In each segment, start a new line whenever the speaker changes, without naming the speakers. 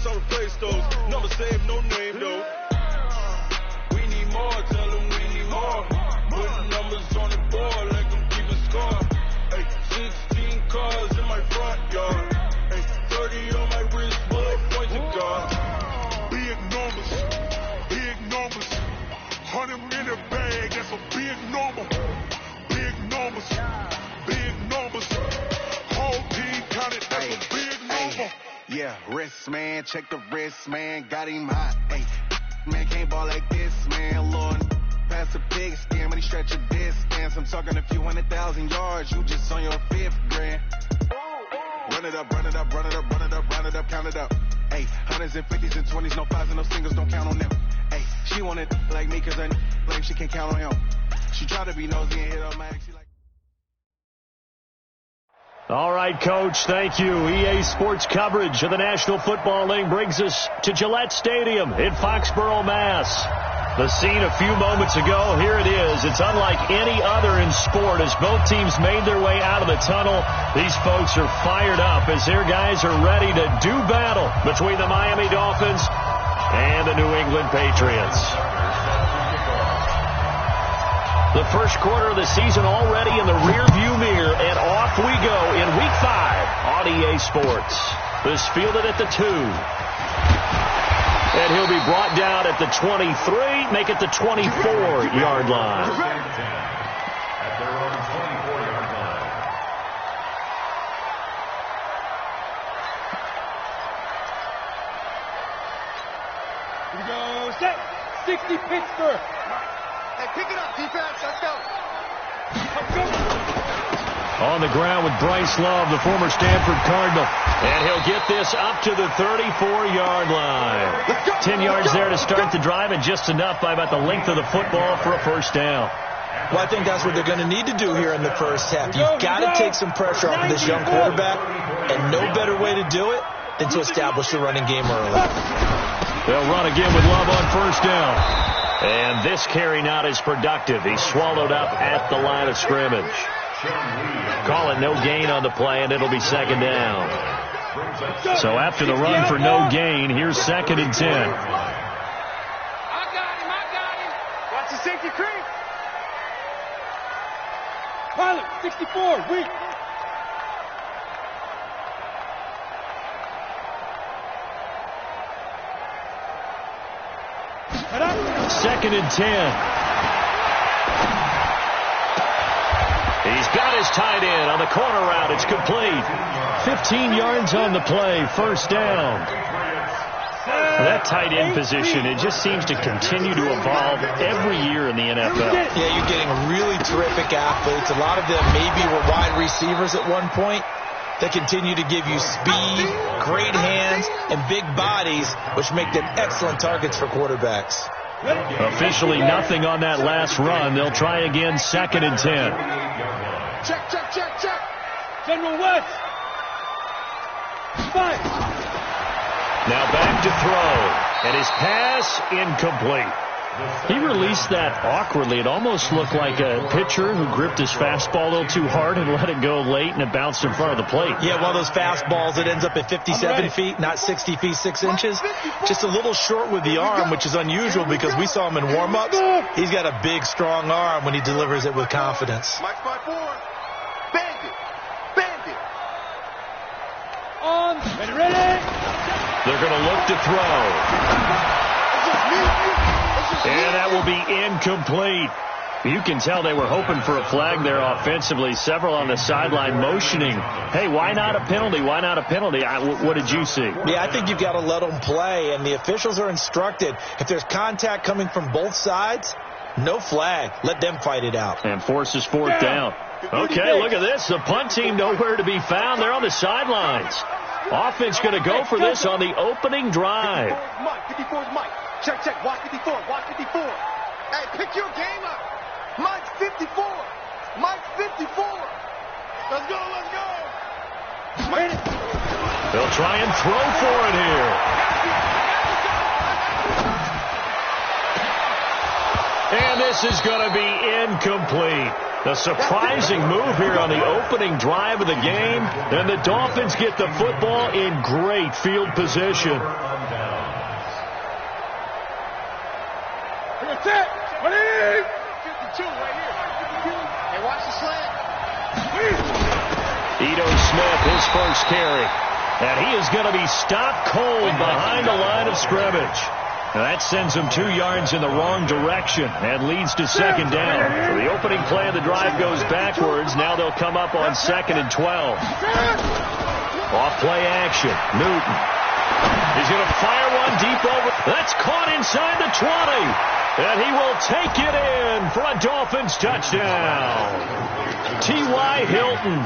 That's how we replace those. Never save no name though. We need more, tell them we need more. Putting numbers on the board, let them keep a score. Hey, 16 cars in my front yard. Hey, 30 on my wrist, bullet points of God.
Big numbers, big numbers. 100 in a bag, that's a big number. Big numbers, big numbers. Whole team counted, that's a big number.
Yeah, wrist, man, check the wrist, man. Got him hot, ayy. Man, can't ball like this, man. Lord, pass a pig skin when he stretch a distance. I'm talking a few 100,000 yards. You just on your 5th grand. Run it up, run it up, run it up, run it up, run it up, count it up. Ayy, 100s and 50s and 20s, no 5s and no singles, don't count on them. Ayy, she wanted like me cause her blame, she can't count on him. She tried to be nosy and hit up my ex.
All right, Coach, thank you. EA Sports coverage of the National Football League brings us to Gillette Stadium in Foxborough, Mass. The scene a few moments ago, here it is. It's unlike any other in sport as both teams made their way out of the tunnel. These folks are fired up as their guys are ready to do battle between the Miami Dolphins and the New England Patriots. The first quarter of the season already in the rearview mirror, and off we go in Week 5 on EA Sports. This fielded at the 2. And he'll be brought down at the 23, make it the 24-yard line.
At their own 24-yard line.
Here we go, set, 60 Pittsburgh.
Hey, pick it up, defense. Let's go.
On the ground with Bryce Love, the former Stanford Cardinal. And he'll get this up to the 34-yard line. 10 yards there to start the drive, and just enough by about the length of the football for a first down.
Well, I think that's what they're going to need to do here in the first half. You've got to take some pressure off of this young quarterback, and no better way to do it than to establish the running game early.
They'll run again with Love on first down. And this carry not as productive. He's swallowed up at the line of scrimmage. Call it no gain on the play, and it'll be second down. So after the run for no gain, here's 2nd and 10.
I got him. Watch the safety creep.
Pilot, 64, weak.
Second and 10. He's got his tight end on the corner route. It's complete. 15 yards on the play. First down. That tight end position, it just seems to continue to evolve every year in the NFL.
Yeah, you're getting really terrific athletes. A lot of them maybe were wide receivers at one point. They continue to give you speed, great hands, and big bodies, which make them excellent targets for quarterbacks.
Officially nothing on that last run. They'll try again, 2nd and 10.
Check.
General West. 5.
Now back to throw. And his pass incomplete. He released that awkwardly. It almost looked like a pitcher who gripped his fastball a little too hard and let it go late, and it bounced in front of the plate.
Yeah, one of those fastballs that ends up at 57 feet, not 60 feet, 6 inches. Just a little short with the arm, which is unusual because we saw him in warm-ups. He's got a big, strong arm when he delivers it with confidence.
Mike spot 4. Bandit.
On, ready.
They're going to look to throw. And that will be incomplete. You can tell they were hoping for a flag there offensively. Several on the sideline motioning, hey, why not a penalty? Why not a penalty? What did you see?
Yeah, I think you've got to let them play, and the officials are instructed. If there's contact coming from both sides, no flag. Let them fight it out.
And forces 4th down. Okay, look at this. The punt team nowhere to be found. They're on the sidelines. Offense going to go for this on the opening drive.
54's Mike. Check. Watch 54. Hey, pick your game up. Mike's 54. Let's go.
They'll try and throw for it here. And this is going to be incomplete. A surprising move here on the opening drive of the game, and the Dolphins get the football in great field position.
That's it. 52 right here. Hey, watch the slant.
Ito Smith, his first carry. And he is going to be stopped cold behind the line of scrimmage. Now that sends them 2 yards in the wrong direction and leads to second down. So the opening play of the drive goes backwards. Now they'll come up on 2nd and 12. Off play action. Newton. He's going to fire one deep over. That's caught inside the 20. And he will take it in for a Dolphins touchdown. T.Y. Hilton,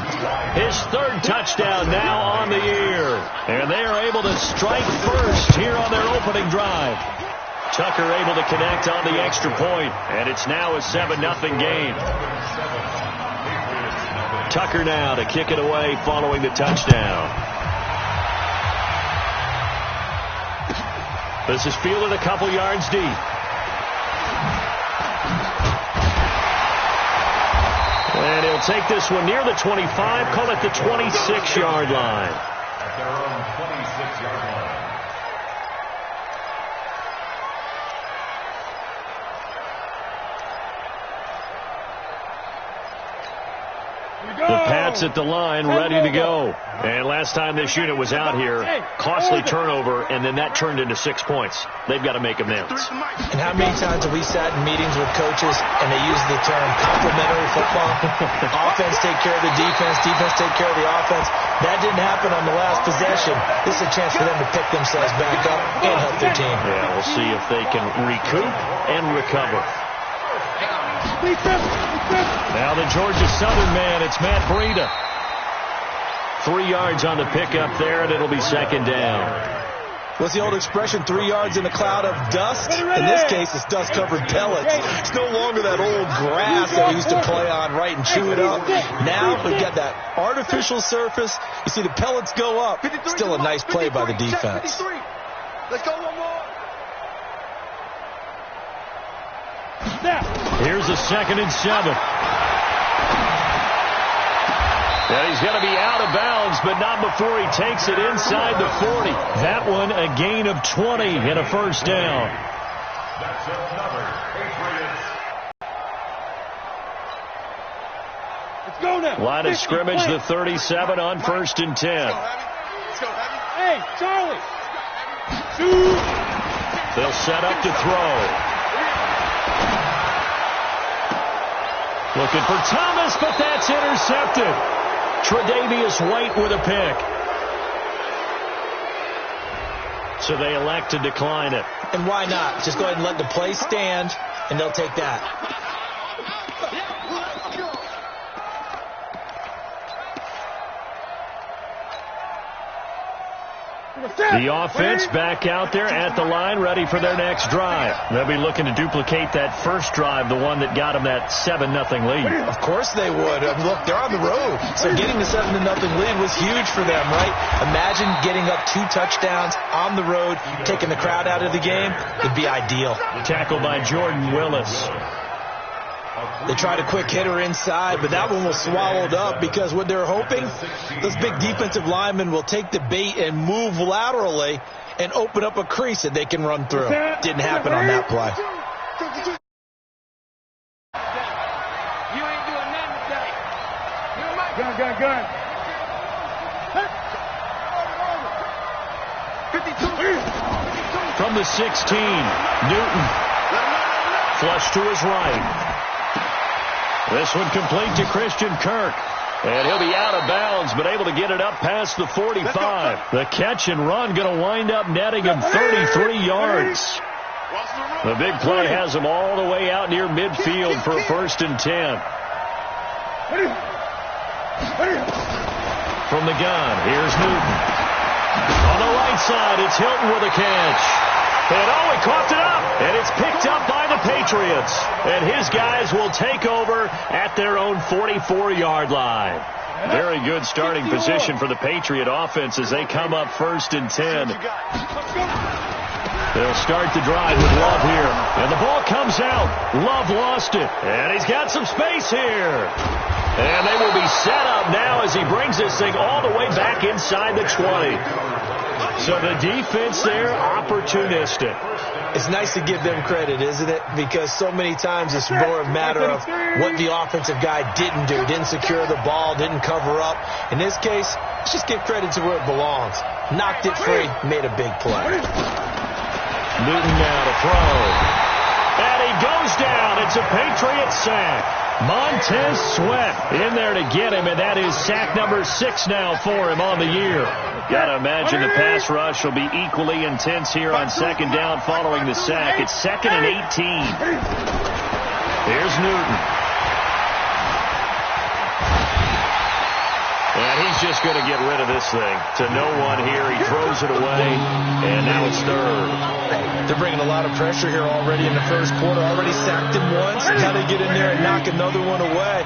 his 3rd touchdown now on the year. And they are able to strike first here on their opening drive. Tucker able to connect on the extra point, and it's now a 7-0 game. Tucker now to kick it away following the touchdown. This is fielded a couple yards deep. And he'll take this one near the 25, call it the 26-yard line.
At their own 26-yard line.
The Pats at the line, ready to go. And last time this unit was out here, costly turnover, and then that turned into 6 points. They've got to make amends.
And how many times have we sat in meetings with coaches and they use the term complementary football? Offense take care of the defense, defense take care of the offense. That didn't happen on the last possession. This is a chance for them to pick themselves back up and help their team.
Yeah, we'll see if they can recoup and recover. Now the Georgia Southern man, it's Matt Breida. 3 yards on the pickup there, and it'll be second down.
What's the old expression, 3 yards in a cloud of dust? In this case, it's dust-covered pellets. It's no longer that old grass that we used to play on, right, and chew it up. Now we've got that artificial surface. You see the pellets go up. Still a nice play by the defense.
Let's go one more.
Here's a 2nd and 7. And he's going to be out of bounds, but not before he takes it inside the 40. That one a gain of 20 and a first down.
That's another Patriots.
Let's go now.
Line of scrimmage, the 37 on 1st and 10.
Let's go, Heavy. Hey, Charlie.
They'll set up to throw. Looking for Thomas, but that's intercepted. Tre'Davious White with a pick. So they elect to decline it.
And why not? Just go ahead and let the play stand, and they'll take that.
The offense back out there at the line, ready for their next drive. They'll be looking to duplicate that first drive, the one that got them that 7-0 lead.
Of course they would. Look, they're on the road, so getting the 7-0 lead was huge for them, right? Imagine getting up 2 touchdowns on the road, taking the crowd out of the game. It'd be ideal.
Tackled by Jordan Willis.
They tried a quick hitter inside, but that one was swallowed up because what they're hoping, those big defensive linemen will take the bait and move laterally and open up a crease that they can run through. Didn't happen on that play.
You ain't doing nothing today. Gun. 52.
From the 16, Newton. Flush to his right. This one complete to Christian Kirk. And he'll be out of bounds, but able to get it up past the 45. The catch and run going to wind up netting him 33 yards. The big play has him all the way out near midfield for 1st and 10. From the gun, here's Newton. On the right side, it's Hilton with a catch. And he coughed it up, and it's picked up by the Patriots. And his guys will take over at their own 44-yard line. Very good starting position for the Patriot offense as they come up 1st and 10. They'll start the drive with Love here. And the ball comes out. Love lost it. And he's got some space here. And they will be set up now as he brings this thing all the way back inside the 20. So the defense there, opportunistic.
It's nice to give them credit, isn't it? Because so many times it's more a matter of what the offensive guy didn't do. Didn't secure the ball, didn't cover up. In this case, let's just give credit to where it belongs. Knocked it free, made a big play.
Newton now to throw. And he goes down. It's a Patriot sack. Montez Sweat in there to get him, and that is sack number 6 now for him on the year. Got to imagine the pass rush will be equally intense here on second down following the sack. It's 2nd and 18. Here's Newton. And he's just going to get rid of this thing to no one here. He throws it away, and now it's 3rd.
They're bringing a lot of pressure here already in the first quarter. Already sacked him once. Now they get in there and knock another one away.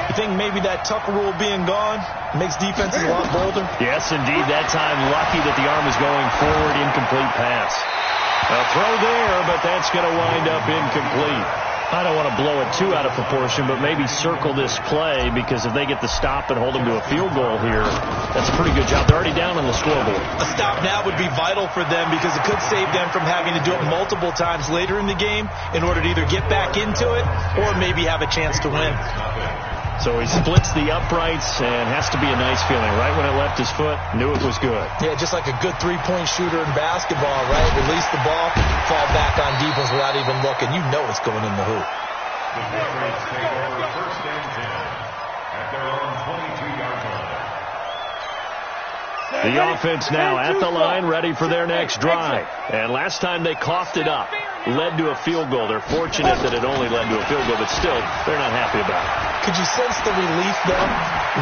You think maybe that Tucker rule being gone makes defenses a lot bolder?
Yes, indeed. That time, lucky that the arm is going forward. Incomplete pass. A throw there, but that's going to wind up incomplete. I don't want to blow it too out of proportion, but maybe circle this play, because if they get the stop and hold them to a field goal here, that's a pretty good job. They're already down on the scoreboard.
A stop now would be vital for them, because it could save them from having to do it multiple times later in the game in order to either get back into it or maybe have a chance to win.
So he splits the uprights, and has to be a nice feeling. Right when it left his foot, knew it was good.
Yeah, just like a good three-point shooter in basketball, right? Release the ball, fall back on defense without even looking. You know it's going in the hoop.
The Patriots take over 1st and 10 at their own 22-yard line.
The offense now at the line, ready for their next drive. And last time they coughed it up, led to a field goal. They're fortunate that it only led to a field goal, but still, they're not happy about it.
Could you sense the relief, though,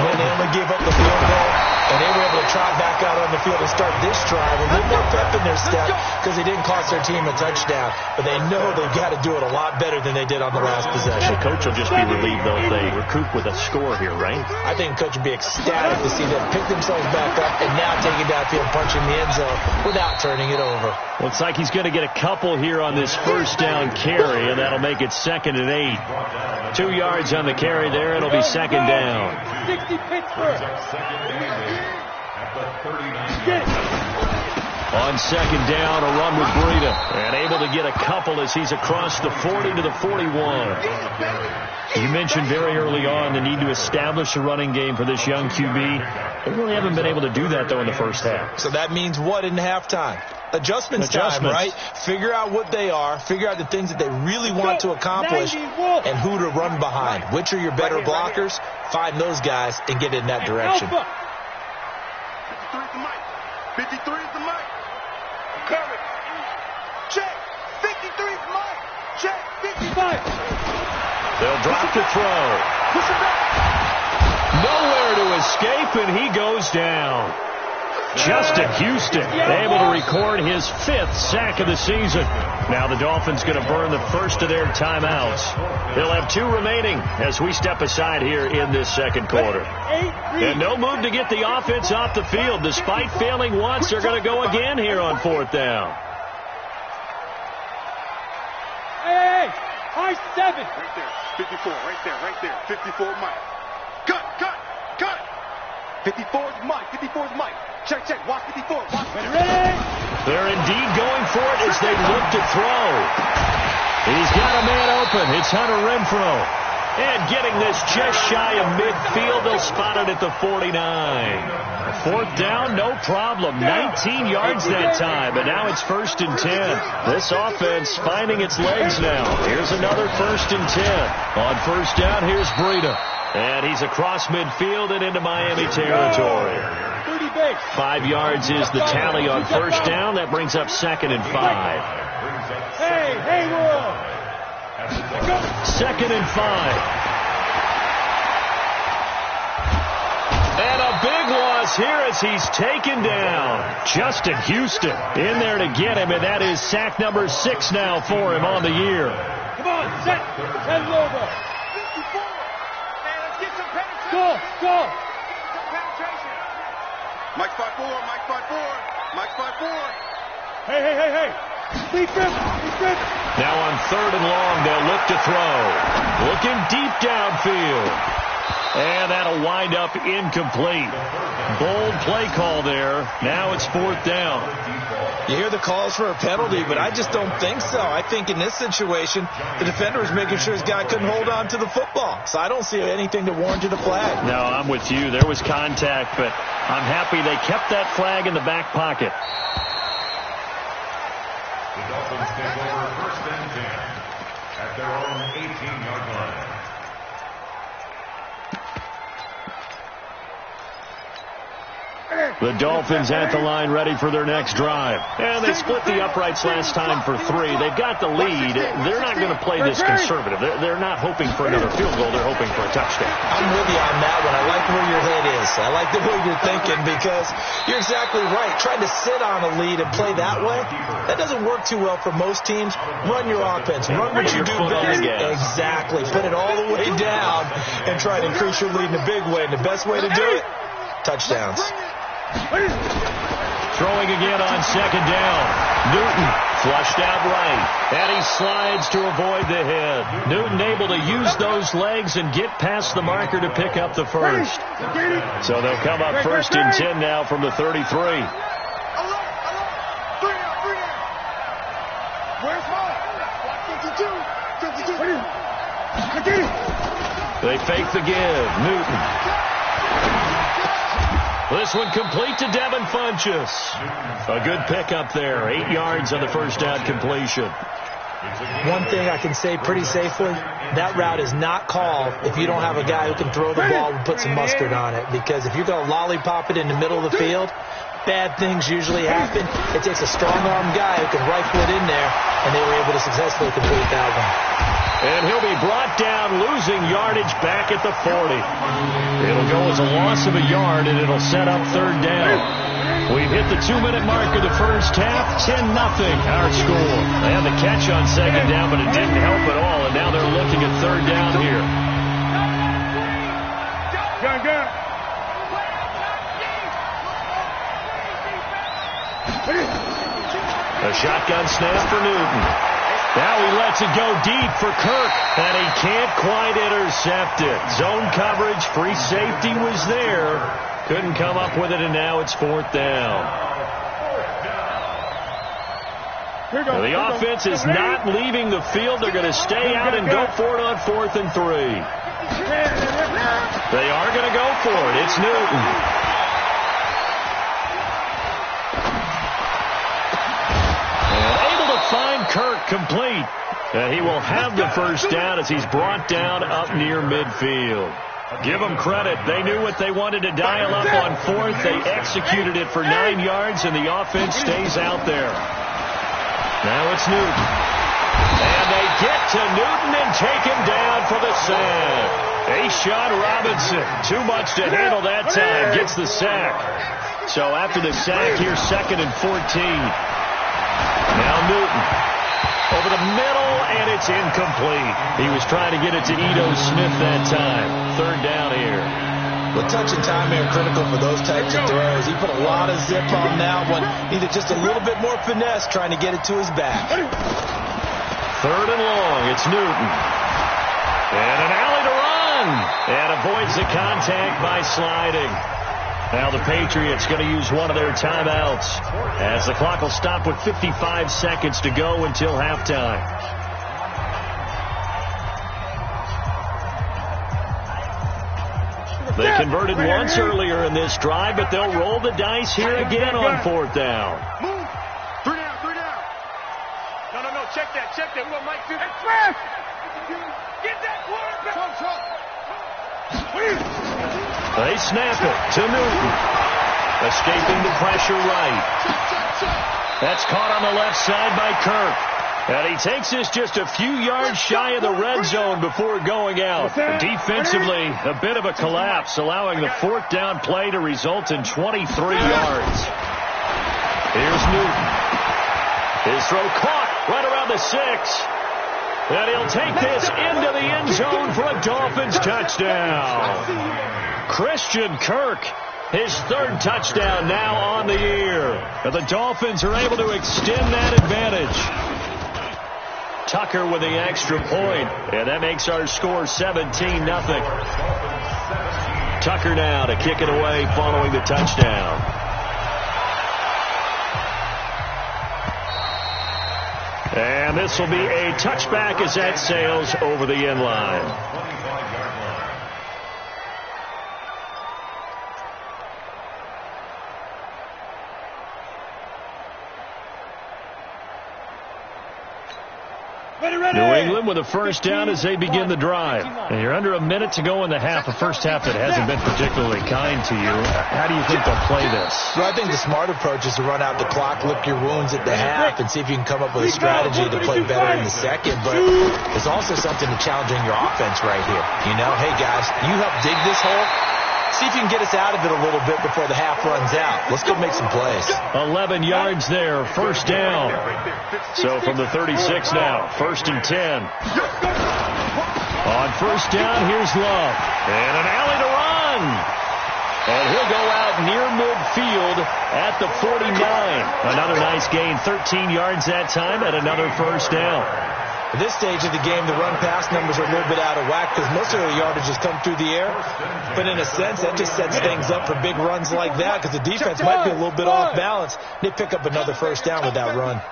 when they only gave up the field goal and they were able to trot back out on the field and start this drive? A little more pep in their step because they didn't cost their team a touchdown, but they know they've got to do it a lot better than they did on the last possession.
The coach will just be relieved, though, if they recoup with a score here, right?
I think the coach would be ecstatic to see them pick themselves back up and now take it downfield, punching the end zone without turning it over.
Looks like he's going to get a couple here on this first down carry, and that'll make it 2nd and 8. 2 yards on the carry there. It'll be 2nd down.
60 Pittsburgh.
On 2nd down, a run with Breida, and able to get a couple as he's across the 40 to the 41. You mentioned very early on the need to establish a running game for this young QB. They really haven't been able to do that, though, in the first half.
So that means what in halftime? Adjustments time, right? Figure out what they are, figure out the things that they really want to accomplish, and who to run behind. Which are your better blockers? Find those guys and get in that direction.
53 is the mic. 53 is the mic. Coming. Check. 53 is the mic. Check. 55.
They'll drop the throw.
Push it back.
Nowhere to escape, and he goes down. Justin Houston able to record his 5th sack of the season. Now the Dolphins going to burn the first of their timeouts. They'll have 2 remaining as we step aside here in this second quarter. And no move to get the offense off the field. Despite failing once, they're going to go again here on 4th down.
Hey, high 7.
Right there. 54. Right there. 54 Mike. Cut. 54 is Mike. 54 is Mike. Check. Watch 54. Watch.
Ready?
They're indeed going for it as they look to throw. He's got a man open. It's Hunter Renfrow. And getting this just shy of midfield, they'll spot it at the 49. 4th down, no problem. 19 yards that time, but now it's 1st and 10. This offense finding its legs now. Here's another 1st and 10. On 1st down, here's Breida. And he's across midfield and into Miami territory. 5 yards is the tally on 1st down. That brings up 2nd and 5.
Hey, Haywood.
2nd and 5. And a big loss here as he's taken down. Justin Houston in there to get him, and that is sack number 6 now for him on the year.
Come on, set. Head over.
54. Man, let's get some penetration.
Go.
Some penetration. Mike 5-4. Mike 5-4. Mike 5-4.
Hey.
Now on 3rd and long, they'll look to throw. Looking deep downfield. And that'll wind up incomplete. Bold play call there. Now it's 4th down.
You hear the calls for a penalty, but I just don't think so. I think in this situation, the defender was making sure his guy couldn't hold on to the football. So I don't see anything to warrant a flag.
No, I'm with you. There was contact, but I'm happy they kept that flag in the back pocket.
The Dolphins take over 1st and 10 at their own 18-yard line.
The Dolphins at the line ready for their next drive. And they split the uprights last time for 3. They've got the lead. They're not going to play this conservative. They're not hoping for another field goal. They're hoping for a touchdown.
I'm with you on that one. I like where your head is. I like the way you're thinking because you're exactly right. Trying to sit on a lead and play that way, that doesn't work too well for most teams. Run your offense. Run what you do best. Exactly. Put it all the way down and try to increase your lead in a big way. And the best way to do it, touchdowns.
Throwing again on 2nd down. Newton flushed out right. And he slides to avoid the hit. Newton able to use those legs and get past the marker to pick up the first. So they'll come up 1st and 10 now from the 33.
Where's mine? 52.
They fake the give. Newton. This one complete to Devin Funchess. A good pickup there. 8 yards on the 1st down completion.
One thing I can say pretty safely, that route is not called if you don't have a guy who can throw the ball and put some mustard on it. Because if you're going to lollipop it in the middle of the field, bad things usually happen. It takes a strong-arm guy who can rifle it in there, and they were able to successfully complete that one.
And he'll be brought down, losing yardage back at the 40. It'll go as a loss of a yard, and it'll set up 3rd down. We've hit the 2-minute mark of the first half. 10-0 our score. They had the catch on 2nd down, but it didn't help at all, and now they're looking at 3rd down here. A shotgun snap for Newton. Now he lets it go deep for Kirk, and he can't quite intercept it. Zone coverage, free safety was there. Couldn't come up with it, and now it's 4th down. Now the offense is not leaving the field. They're going to stay out and go for it on 4th and 3. They are going to go for it. It's Newton. Find Kirk complete. He will have the 1st down as he's brought down up near midfield. Give them credit. They knew what they wanted to dial up on 4th. They executed it for 9 yards, and the offense stays out there. Now it's Newton. And they get to Newton and take him down for the sack. A'Shawn Robinson, too much to handle that time, gets the sack. So after the sack, here's 2nd and 14. Now Newton over the middle, and it's incomplete. He was trying to get it to Ito Smith that time. 3rd down here.
Well, touch and time are critical for those types of throws. He put a lot of zip on that one. Needed just a little bit more finesse trying to get it to his back.
3rd and long. It's Newton. And an alley to run. And avoids the contact by sliding. Now the Patriots going to use one of their timeouts as the clock will stop with 55 seconds to go until halftime. They converted once earlier in this drive, but they'll roll the dice here again on 4th down.
Move. 3 down, 3 down. No. Check that. We want Mike to express. Get that quarterback.
They snap it to Newton. Escaping the pressure right. That's caught on the left side by Kirk. And he takes this just a few yards shy of the red zone before going out. Defensively, a bit of a collapse, allowing the 4th down play to result in 23 yards. Here's Newton. His throw caught right around the 6. And he'll take this into the end zone for a Dolphins touchdown. Christian Kirk His third touchdown now on the year. And the Dolphins are able to extend that advantage. Tucker with the extra point, and that makes our score 17-0. Tucker now to kick it away following the touchdown. And this will be a touchback as that sails over the end line. New England with a first down as they begin the drive. And you're under a minute to go in the half, a first half that hasn't been particularly kind to you. How do you think they'll play this?
Well, I think the smart approach is to run out the clock, lick your wounds at the half, and see if you can come up with a strategy to play better in the second. But there's also something to challenging your offense right here. You know, hey, guys, you help dig this hole. See if you can get us out of it a little bit before the half runs out. Let's go make some plays.
11 yards there, first down. So from the 36 now, 1st and 10. On first down, here's Love. And an alley to run. And he'll go out near midfield at the 49. Another nice gain, 13 yards that time, and another first down.
At this stage of the game, the run-pass numbers are a little bit out of whack because most of the yardage has come through the air. But in a sense, that just sets things up for big runs like that because the defense might be a little bit off balance. They pick up another first down with that run.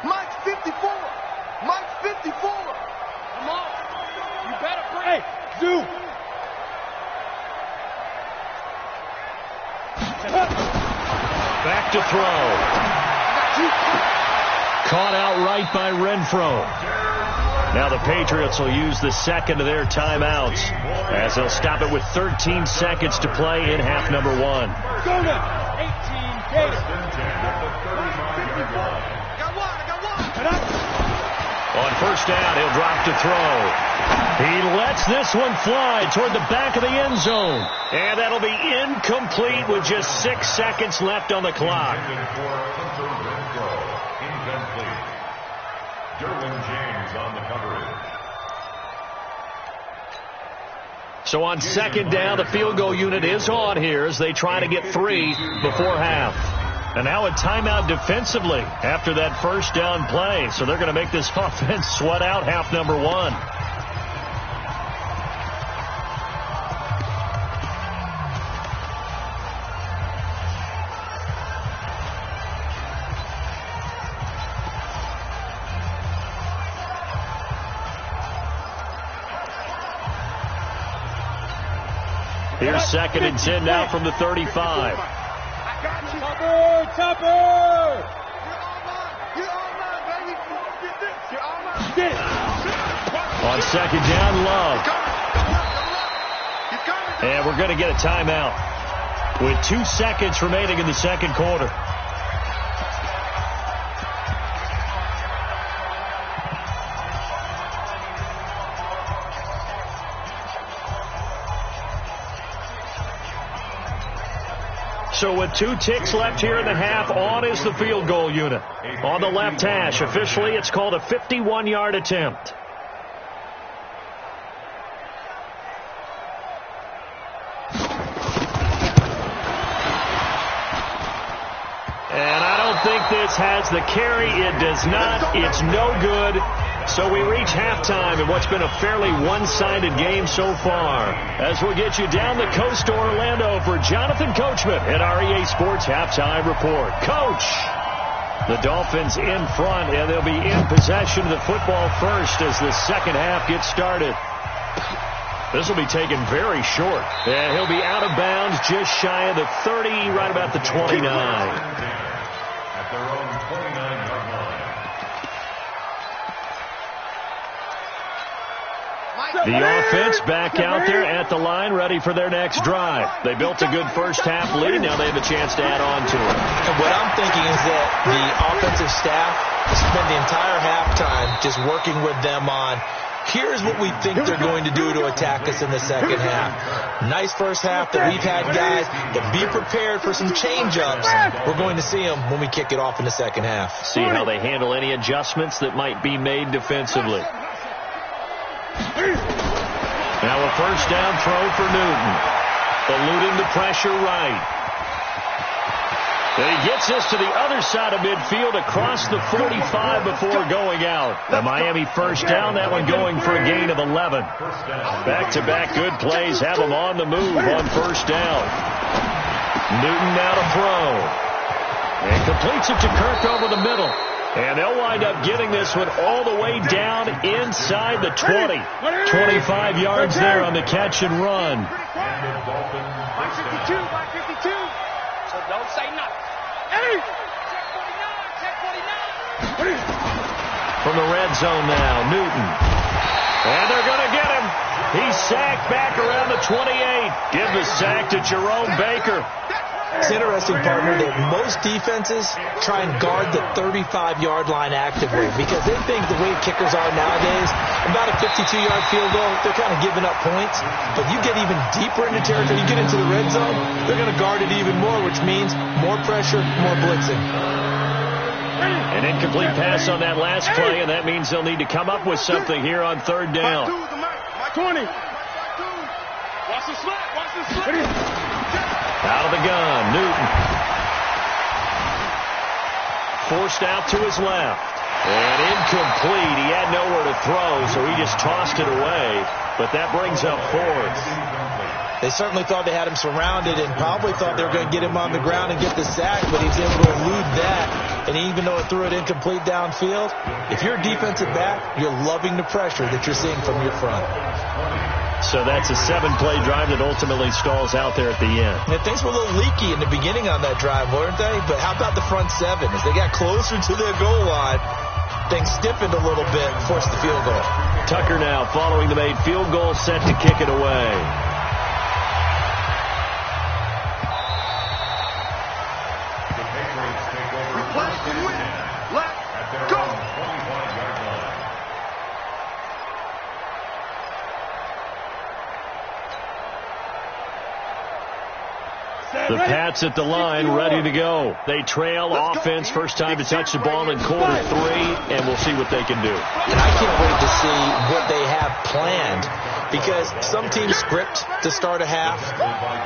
Mike's 54. Mike's 54. Come on. You better break. Zoo.
Back to throw. Caught outright by Renfro. Now the Patriots will use the second of their timeouts as they'll stop it with 13 seconds to play in half number 1.
Go now. 18 Gators. Got one.
On first down, he'll drop to throw. He lets this one fly toward the back of the end zone. And that'll be incomplete with just 6 seconds left on the clock.
James on the coverage.
So on second down, the field goal unit is on here as they try to get 3 before half. And now a timeout defensively after that first down play. So they're going to make this offense sweat out half number 1. Here's 2nd and 10 now from the 35.
I got you. Tupper! You're on mine, baby. Get this. You're on mine. Get it.
On second down, Love.
He's coming.
And we're going to get a timeout with 2 seconds remaining in the second quarter. So with 2 ticks left here in the half, on is the field goal unit. On the left hash, officially it's called a 51-yard attempt. And I don't think this has the carry. It does not. It's no good. So we reach halftime in what's been a fairly one-sided game so far. As we'll get you down the coast to Orlando for Jonathan Coachman at our EA Sports Halftime Report. Coach, the Dolphins in front, and they'll be in possession of the football first as the second half gets started. This will be taken very short. And he'll be out of bounds just shy of the 30, right about the 29.
At their own 29-yard line.
The offense back out there at the line, ready for their next drive. They built a good first half lead. Now they have a chance to add on to it.
And what I'm thinking is that the offensive staff spent the entire halftime just working with them on, here's what we think they're going to do to attack us in the second half. Nice first half that we've had, guys, but be prepared for some change-ups. We're going to see them when we kick it off in the second half.
See how they handle any adjustments that might be made defensively. Now a first down throw for Newton. eluding the pressure right. And he gets this to the other side of midfield across the 45 before going out. The Miami first down, that one going for a gain of 11. Back-to-back good plays have them on the move on first down. Newton now to throw. And completes it to Kirk over the middle. And they'll wind up getting this one all the way down inside the 20. 25 yards there on the catch and run.
52, 52. So don't say nothing. Hey! Check 49, check 49.
From the red zone now, Newton. And they're going to get him. He's sacked back around the 28. Give the sack to Jerome Baker.
It's interesting, partner, that most defenses try and guard the 35-yard line actively because they think the way kickers are nowadays, about a 52-yard field goal, they're kind of giving up points. But you get even deeper into territory, you get into the red zone, they're going to guard it even more, which means more pressure, more blitzing.
An incomplete pass on that last play, and that means they'll need to come up with something here on third down.
My 20. Watch the slip, watch the slip.
Out of the gun, Newton. Forced out to his left. And incomplete. He had nowhere to throw, so he just tossed it away. But that brings up fourth.
They certainly thought they had him surrounded and probably thought they were going to get him on the ground and get the sack, but he was able to elude that. And even though it threw it incomplete downfield, if you're a defensive back, you're loving the pressure that you're seeing from your front.
So that's a 7-play drive that ultimately stalls out there at the end.
And things were a little leaky in the beginning on that drive, weren't they? But how about the front seven? As they got closer to their goal line, things stiffened a little bit, forced the field goal.
Tucker now following the made field goal, set to kick it away. The Pats at the line, ready to go. They trail offense, first time to touch the ball in quarter 3, and we'll see what they can do.
And I can't wait to see what they have planned, because some teams script to start a half.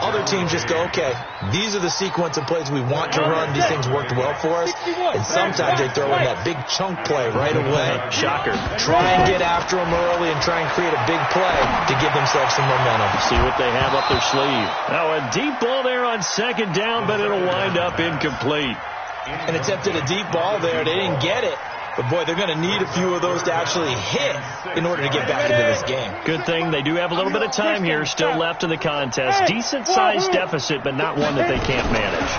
Other teams just go, okay, these are the sequence of plays we want to run. These things worked well for us. And sometimes they throw in that big chunk play right away.
Shocker.
Try and get after them early and try and create a big play to give themselves some momentum.
See what they have up their sleeve. Now a deep ball there on second down, but it'll wind up incomplete.
And attempted a deep ball there. They didn't get it. But, boy, they're going to need a few of those to actually hit in order to get back into this game.
Good thing they do have a little bit of time here still left in the contest. Decent-sized deficit, but not one that they can't manage.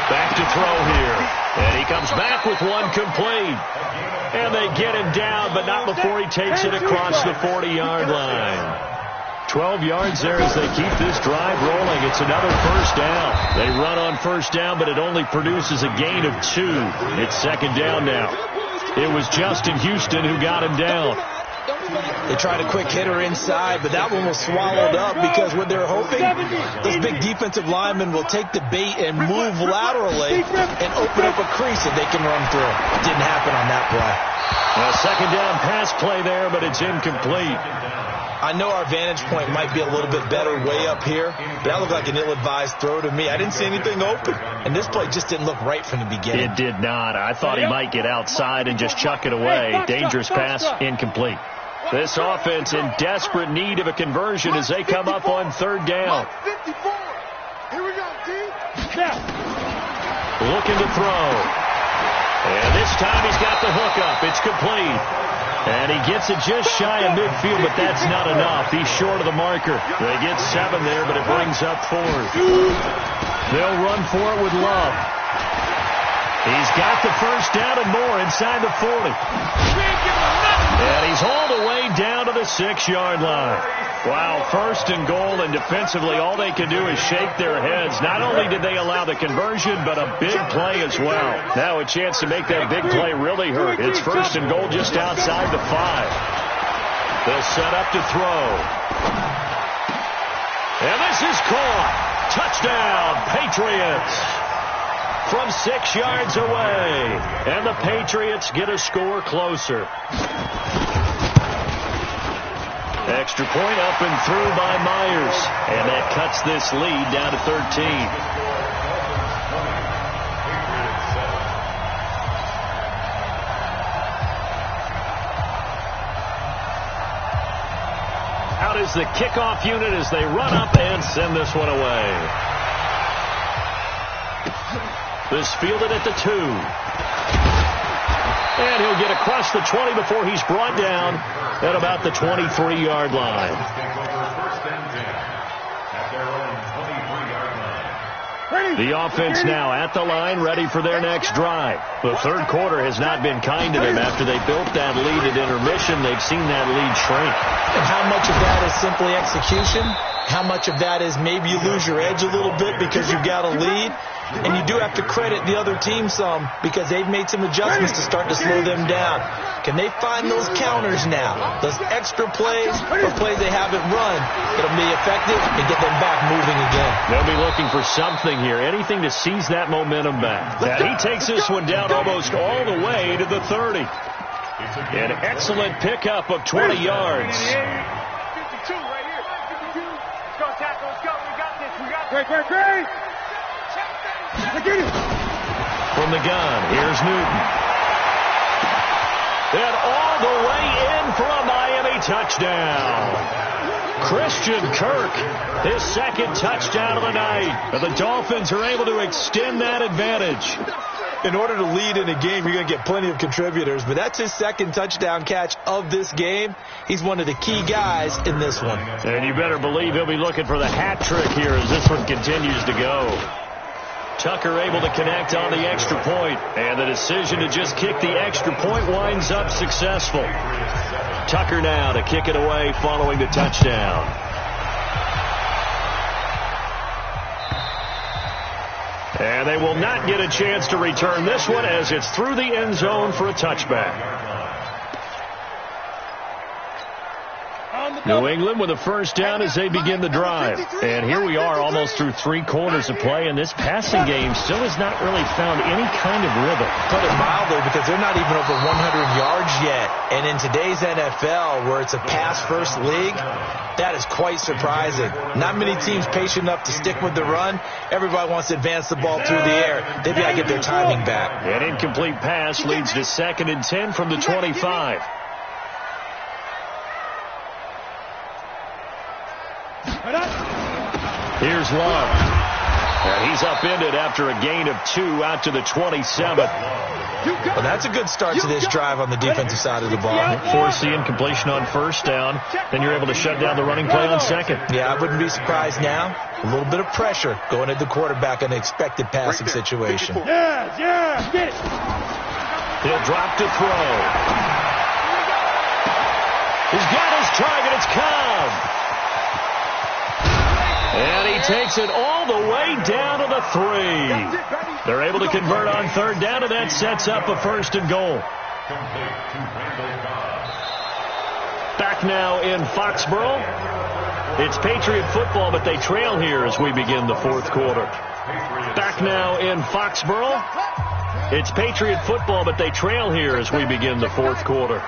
Back to throw here. And he comes back with one complete. And they get him down, but not before he takes it across the 40-yard line. 12 yards there as they keep this drive rolling. It's another first down. They run on first down, but it only produces a gain of 2. It's second down now. It was Justin Houston who got him down.
They tried a quick hitter inside, but that one was swallowed up because what they're hoping, those big defensive linemen will take the bait and move laterally and open up a crease that they can run through. It didn't happen on that play.
A second down pass play there, but it's incomplete.
I know our vantage point might be a little bit better way up here, but that looked like an ill-advised throw to me. I didn't see anything open, and this play just didn't look right from the beginning.
It did not. I thought he might get outside and just chuck it away. Dangerous pass, incomplete. This offense in desperate need of a conversion as they come up on third down.
54. Here we go, team.
Looking to throw. And this time he's got the hook up. It's complete. And he gets it just shy of midfield, but that's not enough. He's short of the marker. They get 7 there, but it brings up 4. They'll run for it with Love. He's got the first down and more inside the 40. And he's all the way down to the 6-yard line. Wow, first and goal, and defensively all they can do is shake their heads. Not only did they allow the conversion, but a big play as well. Now a chance to make that big play really hurt. It's first and goal just outside the 5. They'll set up to throw. And this is caught. Touchdown, Patriots. From 6 yards away. And the Patriots get a score closer. Extra point up and through by Myers. And that cuts this lead down to 13. Out is the kickoff unit as they run up and send this one away. This fielded at the 2. And he'll get across the 20 before he's brought down at about the 23-yard line. The offense now at the line, ready for their next drive. The third quarter has not been kind to them. After they built that lead at intermission, they've seen that lead shrink.
And how much of that is simply execution? How much of that is maybe you lose your edge a little bit because you've got a lead? And you do have to credit the other team some because they've made some adjustments to start to slow them down. Can they find those counters now? Those extra plays or plays they haven't run that'll be effective and get them back moving again.
They'll be looking for something here, anything to seize that momentum back. Now he takes this one down almost all the way to the 30. An excellent pickup of 20 yards.
52 right here. 52. Let's go, tackle. Let's go. We got this. We got this. Great.
From the gun, here's Newton. And all the way in for a Miami touchdown. Christian Kirk, his second touchdown of the night. And the Dolphins are able to extend that advantage.
In order to lead in a game, you're going to get plenty of contributors, but that's his second touchdown catch of this game. He's one of the key guys in this one.
And you better believe he'll be looking for the hat trick here as this one continues to go. Tucker able to connect on the extra point, and the decision to just kick the extra point winds up successful. Tucker now to kick it away following the touchdown. And they will not get a chance to return this one as it's through the end zone for a touchback. New England with a first down as they begin the drive. And here we are almost through 3 quarters of play, and this passing game still has not really found any kind of rhythm.
Put it mildly, because they're not even over 100 yards yet. And in today's NFL, where it's a pass-first league, that is quite surprising. Not many teams patient enough to stick with the run. Everybody wants to advance the ball through the air. They've got to get their timing back.
An incomplete pass leads to 2nd and 10 from the 25. Here's Love. And he's upended after a gain of 2 out to the 27.
Well, that's a good start to this drive on the defensive side of the ball.
Forcing completion on first down. Then you're able to shut down the running play on second.
Yeah, I wouldn't be surprised now. A little bit of pressure going at the quarterback in an expected passing situation.
Yeah, get it.
He'll drop to throw. He's got his target. It's Cobb. And he takes it all the way down to the 3. They're able to convert on third down, and that sets up a 1st and goal. Back now in Foxborough. It's Patriot football, but they trail here as we begin the 4th quarter. Back now in Foxborough. It's Patriot football, but they trail here as we begin the 4th quarter.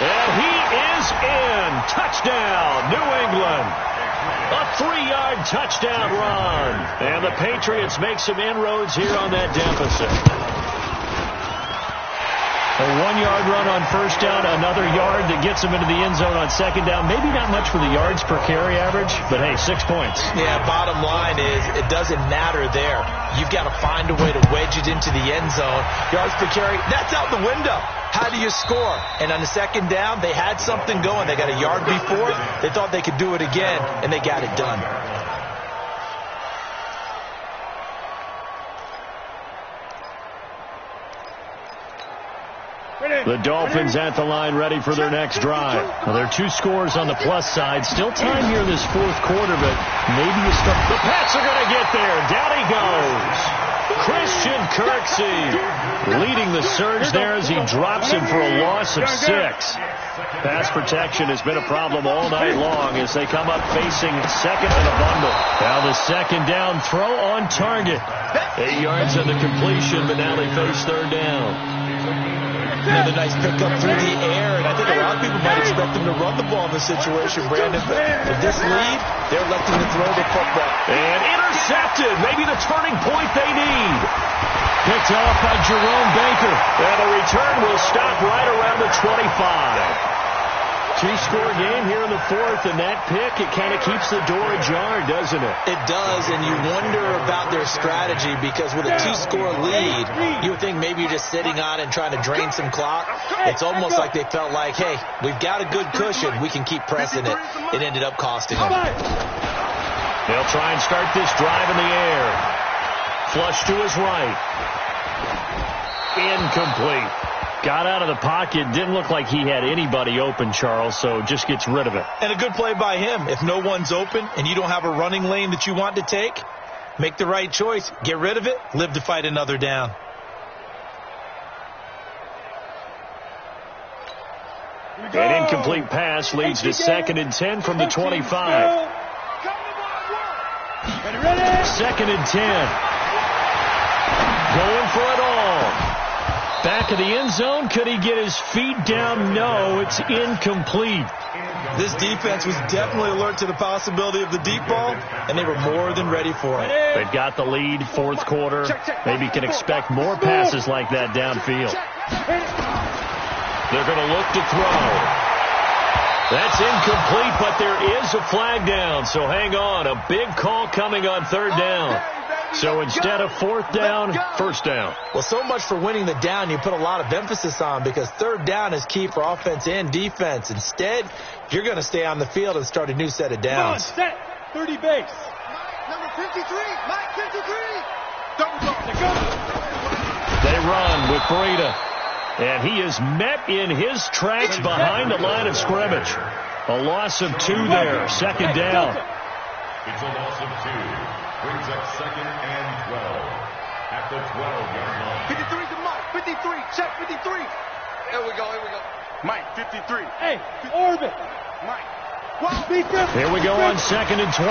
And he is in. Touchdown, New England. A 3-yard touchdown run. And the Patriots make some inroads here on that deficit. A 1-yard run on first down, another yard that gets them into the end zone on second down. Maybe not much for the yards per carry average, but hey, 6 points.
Yeah, bottom line is it doesn't matter there. You've got to find a way to wedge it into the end zone. Yards per carry, that's out the window. How do you score? And on the second down, they had something going. They got a yard before. They thought they could do it again, and they got it done.
The Dolphins at the line ready for their next drive. Well, there are 2 scores on the plus side. Still time here in this 4th quarter, but maybe you start. The Pats are going to get there. Down he goes. Christian Kirksey leading the surge there as he drops him for a loss of 6. Pass protection has been a problem all night long as they come up facing 2nd and a bundle. Now the 2nd down throw on target. 8 yards on the completion, but now they face 3rd down.
And a nice pickup through the air, and I think a lot of people might expect them to run the ball in this situation, Brandon. But with this lead, they're electing to throw the football.
And intercepted. Maybe the turning point they need. Picked off by Jerome Baker. And the return will stop right around the 25. Two-score game here in the fourth, and that pick, it kind of keeps the door ajar, doesn't it?
It does, and you wonder about their strategy, because with a two-score lead, you would think maybe you're just sitting on and trying to drain some clock. It's almost like they felt like, hey, we've got a good cushion. We can keep pressing it. It ended up costing them.
They'll try and start this drive in the air. Flush to his right. Incomplete. Got out of the pocket. Didn't look like he had anybody open, Charles, so just gets rid of it.
And a good play by him. If no one's open and you don't have a running lane that you want to take, make the right choice. Get rid of it. Live to fight another down.
An incomplete pass leads to 2nd and 10 from the 25. 2nd and 10. Going for it all. Back of the end zone. Could he get his feet down? No, it's incomplete.
This defense was definitely alert to the possibility of the deep ball, and they were more than ready for it.
They've got the lead, fourth quarter. Maybe can expect more passes like that downfield. They're going to look to throw. That's incomplete, but there is a flag down, so hang on. A big call coming on 3rd down. So instead of 4th down, 1st down.
Well, so much for winning the down you put a lot of emphasis on, because 3rd down is key for offense and defense. Instead, you're going to stay on the field and start a new set of downs.
Set 30 base. Number 53, Mike 53.
They run with Breida, and he is met in his tracks behind the line of scrimmage. A loss of 2 there, 2nd down.
It's a loss of 2. Brings up 2nd and 12 at the 12-yard line.
53 to Mike. 53. Check 53. Here we go. Mike, 53. Hey, orbit. Mike.
Here we go on 2nd and 12.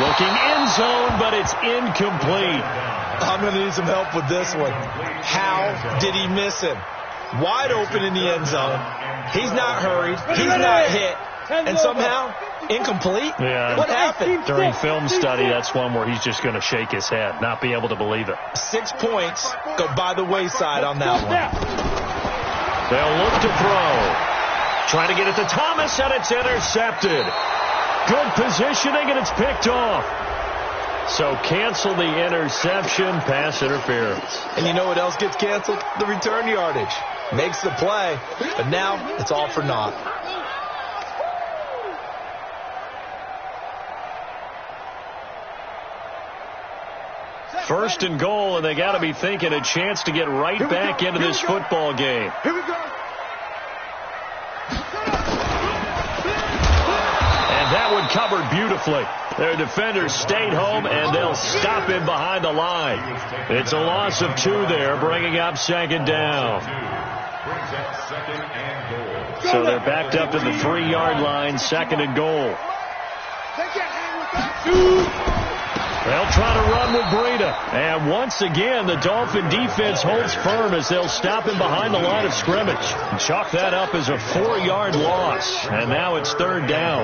Looking end zone, but it's incomplete.
I'm going to need some help with this one. How did he miss him? Wide open in the end zone. He's not hurried. He's not hit. And somehow, incomplete?
Yeah.
What happened?
During film study, that's one where he's just going to shake his head, not be able to believe it.
6 points go by the wayside on that one.
They'll look to throw. Trying to get it to Thomas, and it's intercepted. Good positioning, and it's picked off. So cancel the interception, pass interference.
And you know what else gets canceled? The return yardage. Makes the play, but now it's all for naught.
First and goal, and they got to be thinking a chance to get right back into this football game.
Here we go.
And that one covered beautifully. Their defenders stayed home, and they'll stop him behind the line. It's a loss of 2 there, bringing up 2nd down. So they're backed up to the 3-yard line, 2nd and goal. They'll try to run with Breida. And once again, the Dolphin defense holds firm as they'll stop him behind the line of scrimmage. And chalk that up as a 4-yard loss. And now it's 3rd down.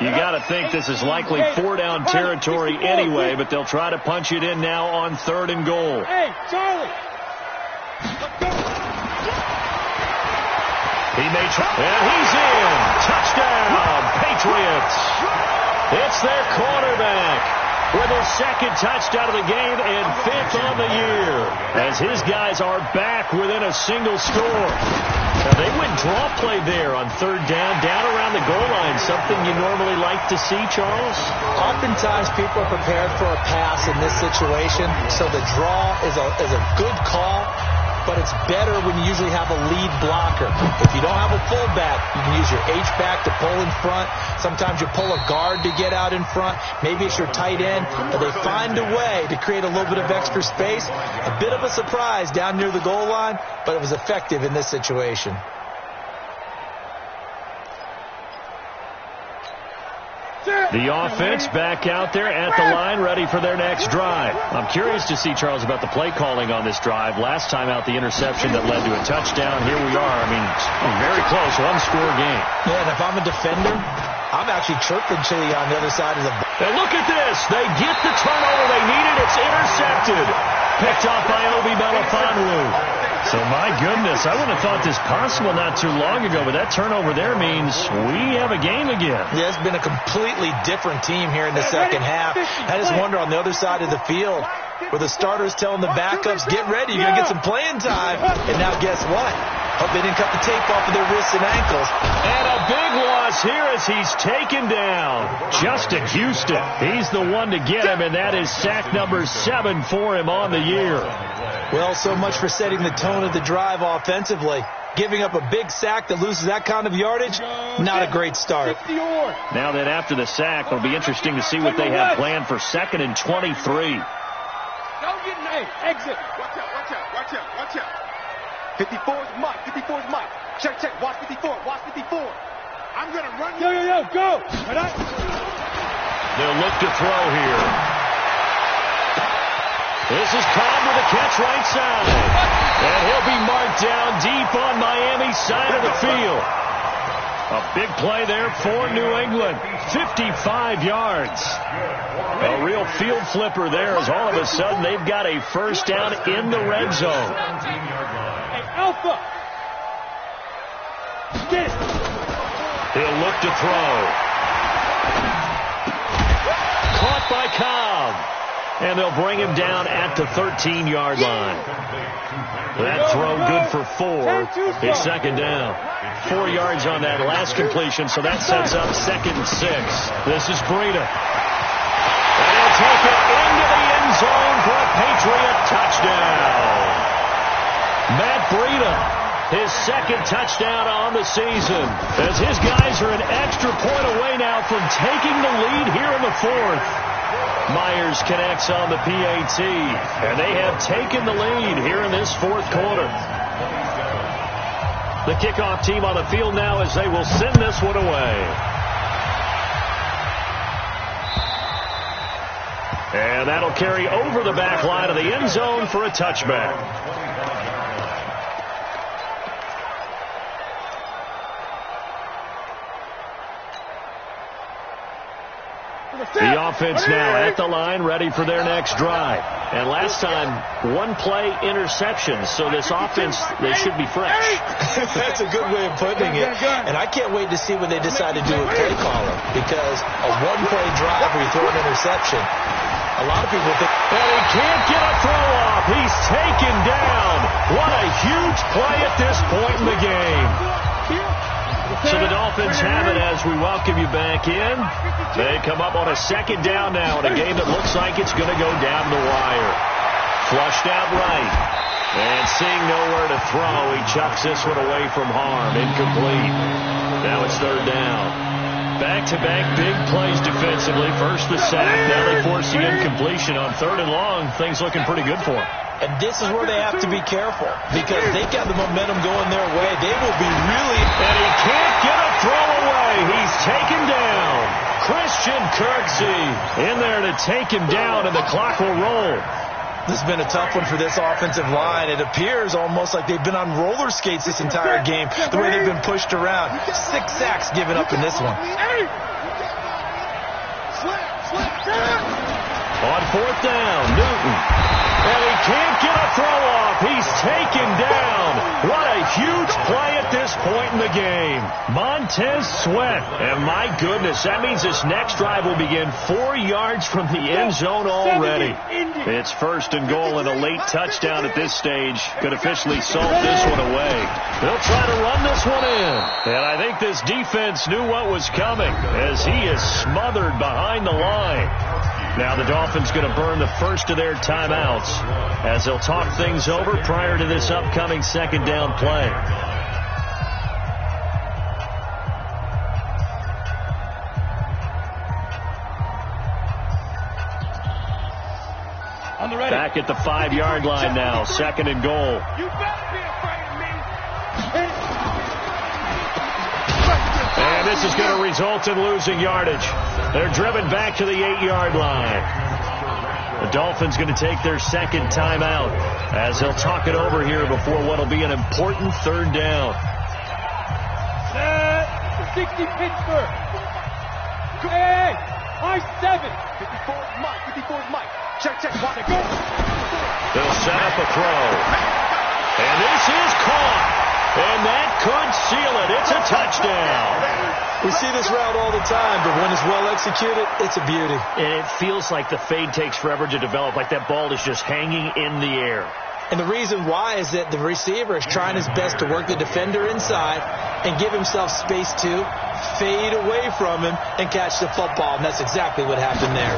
You got to think this is likely 4-down territory anyway, but they'll try to punch it in now on 3rd and goal.
Hey, Charlie.
He may try. And he's in. Touchdown, Patriots. It's their quarterback with his 2nd touchdown of the game and 5th on the year, as his guys are back within a single score. Now, they went draw play there on 3rd down around the goal line, something you normally like to see, Charles?
Oftentimes, people are prepared for a pass in this situation, so the draw is a good call, but it's better when you usually have a lead blocker. If you don't have a fullback, you can use your H-back to pull in front. Sometimes you pull a guard to get out in front. Maybe it's your tight end, but they find a way to create a little bit of extra space. A bit of a surprise down near the goal line, but it was effective in this situation.
The offense back out there at the line, ready for their next drive. I'm curious to see, Charles, about the play calling on this drive. Last time out, the interception that led to a touchdown. Here we are. I mean, very close, one-score game.
Yeah, and if I'm a defender, I'm actually chirping Chili on the other side of the ball.
And look at this. They get the turnover they needed. It's intercepted. Picked off by Obi Melifonwu. So, my goodness, I wouldn't have thought this possible not too long ago, but that turnover there means we have a game again.
Yeah, it's been a completely different team here in the second half. I just wonder on the other side of the field where the starters telling the backups, get ready, you're going to get some playing time. And now guess what? Hope they didn't cut the tape off of their wrists and ankles.
And a big loss here as he's taken down. Justin Houston, he's the one to get him, and that is sack number 7 for him on the year.
Well, so much for setting the tone of the drive offensively. Giving up a big sack that loses that kind of yardage, not a great start.
Now that after the sack, it'll be interesting to see what they have planned for 2nd and 23.
Don't get an exit. Watch out, watch out, watch out, watch out. 54 is Mike, 54 is Mike. Check, check, watch 54, watch 54. I'm going to run. Yo, go.
They'll look to throw here. This is Cobb with a catch right side. And he'll be marked down deep on Miami's side of the field. A big play there for New England. 55 yards. A real field flipper there as all of a sudden they've got a first down in the red zone.
Alpha. Get it.
He'll look to throw. Caught by Cobb. And they'll bring him down at the 13-yard line. That throw good for 4. It's second down. 4 yards on that last completion, so that sets up 2nd and 6. This is Breida. And he'll take it into the end zone for a Patriot touchdown. Matt Breida, his 2nd touchdown on the season, as his guys are an extra point away now from taking the lead here in the 4th. Myers connects on the PAT, and they have taken the lead here in this 4th quarter. The kickoff team on the field now as they will send this one away. And that'll carry over the back line of the end zone for a touchback. The offense now at the line, ready for their next drive. And last time, 1-play interception, so this offense, they should be fresh.
That's a good way of putting it. And I can't wait to see when they decide to do a play caller, because a 1-play drive where you throw an interception, a lot of people think,
and he can't get a throw off. He's taken down. What a huge play at this point in the game. So the Dolphins have it as we welcome you back in. They come up on a 2nd down now in a game that looks like it's going to go down the wire. Flushed out right. And seeing nowhere to throw, he chucks this one away from harm. Incomplete. Now it's 3rd down. Back-to-back big plays defensively. First the sack. Now they force the incompletion on 3rd and long. Things looking pretty good for them.
And this is where they have to be careful, because they've got the momentum going their way. They will be really...
And he can't get a throw away. He's taken down. Christian Kirksey in there to take him down, and the clock will roll.
This has been a tough one for this offensive line. It appears almost like they've been on roller skates this entire game, the way they've been pushed around. 6 sacks given up in this one.
On 4th down, Newton. And he can't get a throw off. He's taken down. What a huge play at this point in the game. Montez Sweat. And my goodness, that means this next drive will begin 4 yards from the end zone already. It's 1st and goal, and a late touchdown at this stage could officially salt this one away. They'll try to run this one in. And I think this defense knew what was coming as he is smothered behind the line. Now the Dolphins going to burn the first of their timeouts as they'll talk things over prior to this upcoming 2nd down play. Back at the 5-yard line now, 2nd and goal.
You better be afraid of me.
And this is going to result in losing yardage. They're driven back to the 8-yard line. The Dolphins going to take their second timeout as they'll talk it over here before what will be an important third down.
Set. 60 Pittsburgh. Hey, I-7. 54's Mike. 54's Mike. Check. Watch it. Go.
They'll set up a throw. And this is caught. And that could seal it. It's a touchdown.
We see this route all the time, but when it's well executed, it's a beauty.
And it feels like the fade takes forever to develop, like that ball is just hanging in the air.
And the reason why is that the receiver is trying his best to work the defender inside and give himself space to fade away from him and catch the football. And that's exactly what happened there.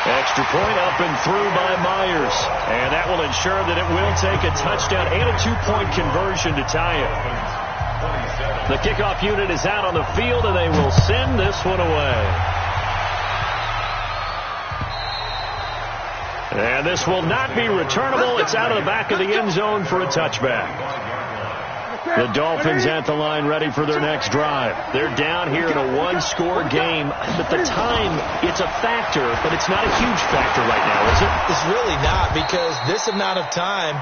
Extra point up and through by Myers. And that will ensure that it will take a touchdown and a 2-point conversion to tie it. The kickoff unit is out on the field, and they will send this one away. And this will not be returnable. It's out of the back of the end zone for a touchback. The Dolphins at the line ready for their next drive. They're down here in a one-score game. At the time, it's a factor, but it's not a huge factor right now, is it?
It's really not, because this amount of time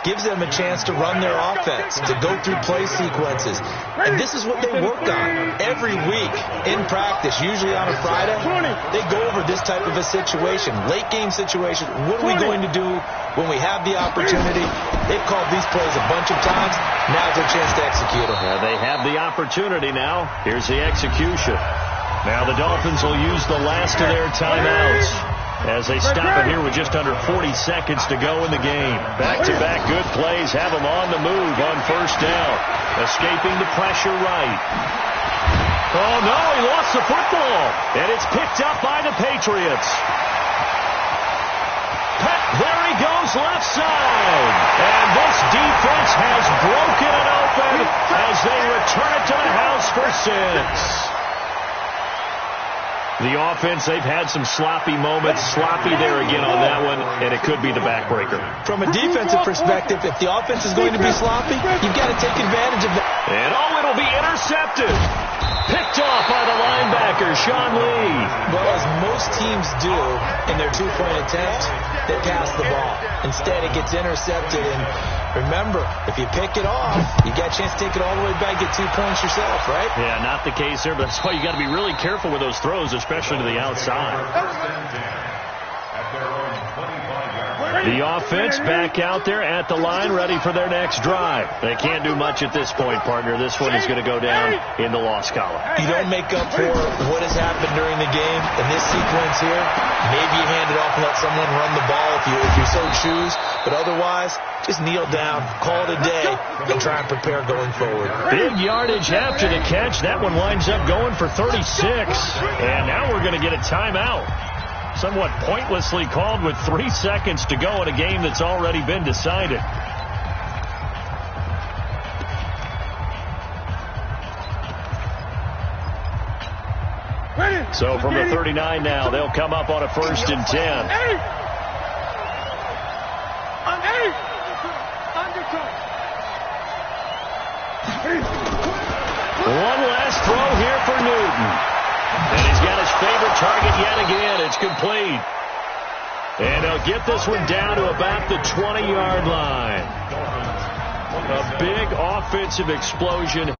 gives them a chance to run their offense, to go through play sequences. And this is what they work on every week in practice, usually on a Friday. They go over this type of a situation, late game situation. What are we going to do when we have the opportunity? They've called these plays a bunch of times. Now's their chance to execute them.
They have the opportunity now. Here's the execution. Now the Dolphins will use the last of their timeouts as they stop it here with just under 40 seconds to go in the game. Back-to-back good plays have them on the move on first down. Escaping the pressure right. Oh, no, he lost the football. And it's picked up by the Patriots. There he goes left side. And this defense has broken it open as they return it to the house for 6. The offense, they've had some sloppy moments. Sloppy there again on that one, and it could be the backbreaker.
From a defensive perspective, if the offense is going to be sloppy, you've got to take advantage of that.
And it'll be intercepted. Picked off by the linebacker, Sean Lee.
Well, as most teams do in their two-point attempt, they pass the ball. Instead, it gets intercepted. And remember, if you pick it off, you got a chance to take it all the way back, get 2 points yourself, right?
Yeah, not the case there, but that's why you got to be really careful with those throws, especially to the outside. The offense back out there at the line, ready for their next drive. They can't do much at this point, partner. This one is going to go down in the loss column.
You don't make up for what has happened during the game. In this sequence here, maybe you hand it off and let someone run the ball if you so choose. But otherwise, just kneel down, call it a day, and try and prepare going forward.
Big yardage after the catch. That one winds up going for 36. And now we're going to get a timeout. Somewhat pointlessly called with 3 seconds to go in a game that's already been decided. So from the 39 now, they'll come up on a 1st and 10. One last throw here for Newton. And he's got his favorite target yet again. It's complete. And he'll get this one down to about the 20-yard line. A big offensive explosion.